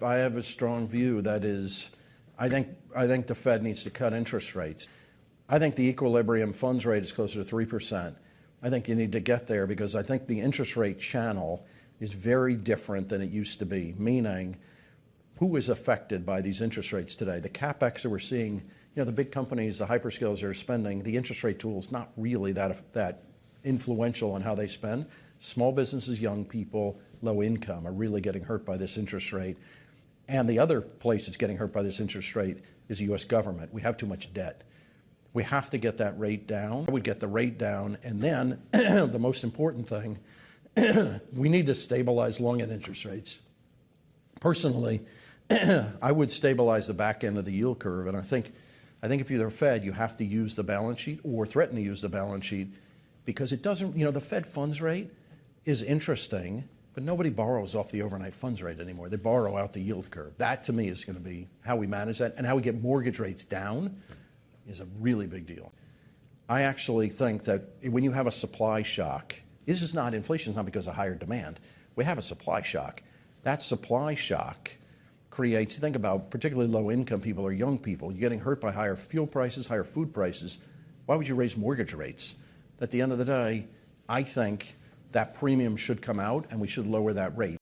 have a strong view that is, I think the Fed needs to cut interest rates. I think the equilibrium funds rate is closer to 3%. I think you need to get there because I think the interest rate channel is very different than it used to be, meaning who is affected by these interest rates today? The CapEx that we're seeing, the big companies, the hyperscalers are spending, the interest rate tool is not really that influential on how they spend. Small businesses, young people, low income are really getting hurt by this interest rate. And the other place that's getting hurt by this interest rate is the U.S. government. We have too much debt. We have to get that rate down. I would get the rate down, and then the most important thing, we need to stabilize long-end interest rates. Personally, I would stabilize the back end of the yield curve, and I think if you're the Fed, you have to use the balance sheet or threaten to use the balance sheet because it doesn't, the Fed funds rate is interesting, but nobody borrows off the overnight funds rate anymore. They borrow out the yield curve. That, to me, is going to be how we manage that, and how we get mortgage rates down is a really big deal. I actually think that when you have a supply shock, this is not inflation, it's not because of higher demand. We have a supply shock. That supply shock creates, think about particularly low-income people or young people, you're getting hurt by higher fuel prices, higher food prices. Why would you raise mortgage rates? At the end of the day, I think that premium should come out and we should lower that rate.